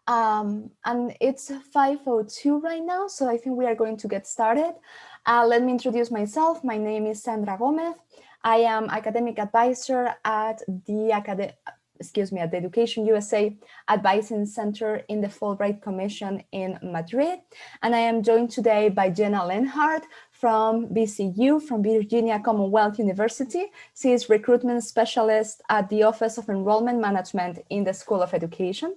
And it's 5:02 right now, so I think we are going to get started. Let me introduce myself. My name is Sandra Gomez. I am academic advisor at the at the Education USA Advising Center in the Fulbright Commission in Madrid. And I am joined today by Jenna Lenhart from VCU, from Virginia Commonwealth University. She is recruitment specialist at the Office of Enrollment Management in the School of Education.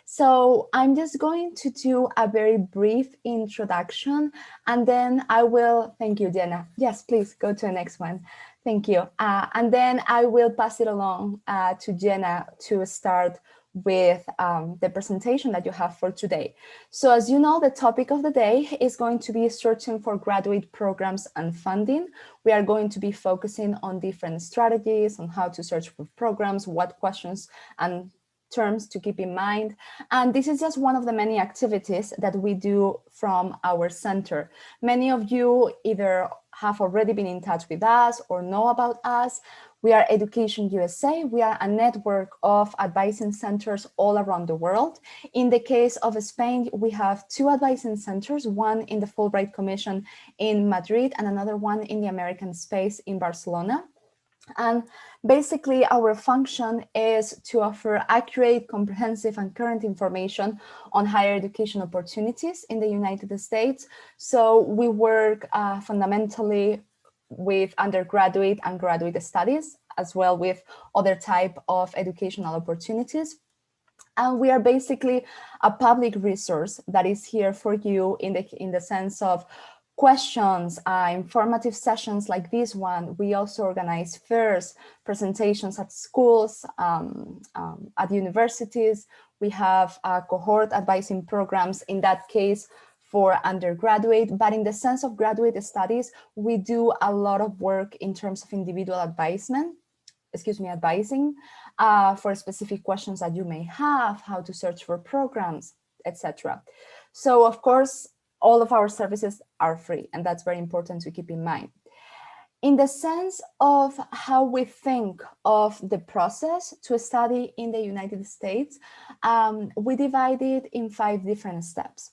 So I'm just going to do a very brief introduction, and then I will, thank you, Jenna. Yes, please go to the next one. Thank you. And then I will pass it along to Jenna to start with the presentation that you have for today. So as you know, the topic of the day is going to be searching for graduate programs and funding. We are going to be focusing on different strategies on how to search for programs, what questions and terms to keep in mind. And this is just one of the many activities that we do from our center. Many of you either have already been in touch with us or know about us. We are Education USA. We are a network of advising centers all around the world. In the case of Spain, we have 2 advising centers, one in the Fulbright Commission in Madrid and another one in the American space in Barcelona. And basically, our function is to offer accurate, comprehensive, and current information on higher education opportunities in the United States. So we work fundamentally with undergraduate and graduate studies, as well with other type of educational opportunities. And we are basically a public resource that is here for you in the sense of questions, informative sessions like this one. We also organize fairs, presentations at schools, at universities. We have cohort advising programs, in that case for undergraduate, but in the sense of graduate studies, we do a lot of work in terms of individual advising for specific questions that you may have, how to search for programs, etc. So of course, all of our services are free, and that's very important to keep in mind. In the sense of how we think of the process to study in the United States, we divide it in 5 different steps.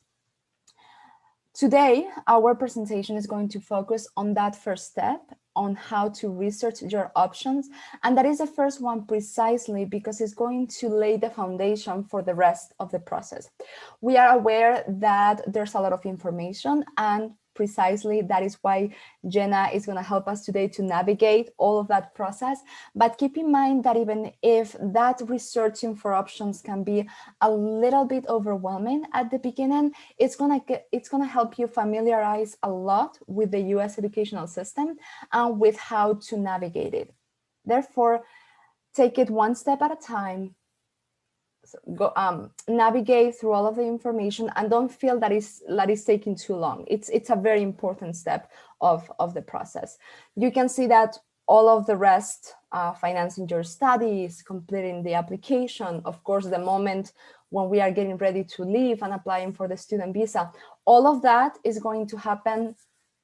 Today, our presentation is going to focus on that first step, on how to research your options. And that is the first one precisely because it's going to lay the foundation for the rest of the process. We are aware that there's a lot of information, and precisely that is why Jenna is going to help us today to navigate all of that process. But keep in mind that even if that researching for options can be a little bit overwhelming at the beginning, it's going to help you familiarize a lot with the US educational system and with how to navigate it. Therefore, take it one step at a time. Navigate through all of the information and don't feel that it's taking too long. It's a very important step of the process. You can see that all of the rest, financing your studies, completing the application, of course, the moment when we are getting ready to leave and applying for the student visa, all of that is going to happen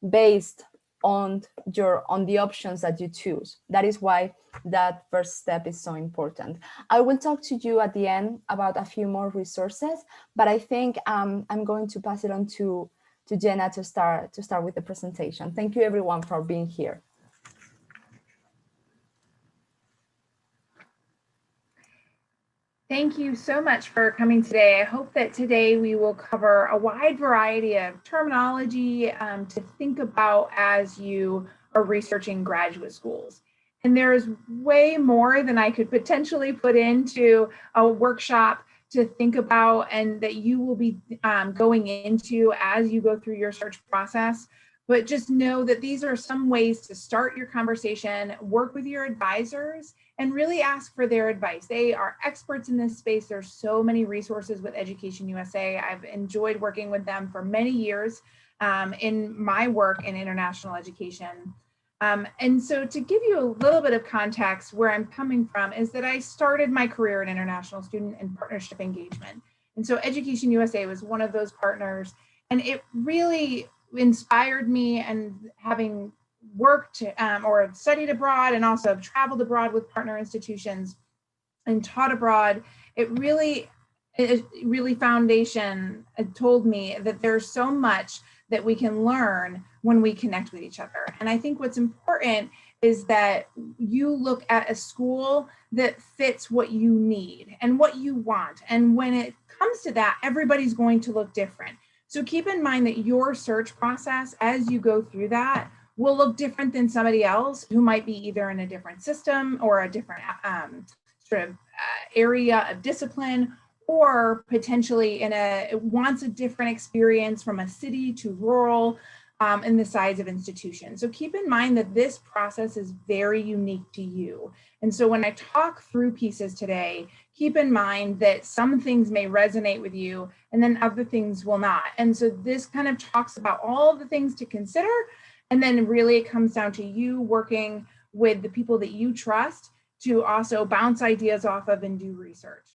based on the options that you choose. That is why that first step is so important. I will talk to you at the end about a few more resources, but I think I'm going to pass it on to Jenna to start with the presentation. Thank you everyone for being here. Thank you so much for coming today. I hope that today we will cover a wide variety of terminology to think about as you are researching graduate schools. And there's way more than I could potentially put into a workshop to think about and that you will be going into as you go through your search process. But just know that these are some ways to start your conversation, work with your advisors, and really ask for their advice. They are experts in this space. There's so many resources with Education USA. I've enjoyed working with them for many years in my work in international education. And so to give you a little bit of context, where I'm coming from is that I started my career in international student and partnership engagement. And so Education USA was one of those partners, and it really inspired me, and having worked or studied abroad and also traveled abroad with partner institutions and taught abroad, it really really foundation told me that there's so much that we can learn when we connect with each other. And I think what's important is that you look at a school that fits what you need and what you want. And when it comes to that, everybody's going to look different. So keep in mind that your search process as you go through that will look different than somebody else who might be either in a different system or a different area of discipline, or potentially wants a different experience from a city to rural, and the size of institutions. So keep in mind that this process is very unique to you. And so when I talk through pieces today, keep in mind that some things may resonate with you and then other things will not. And so this kind of talks about all the things to consider. And then really it comes down to you working with the people that you trust to also bounce ideas off of and do research.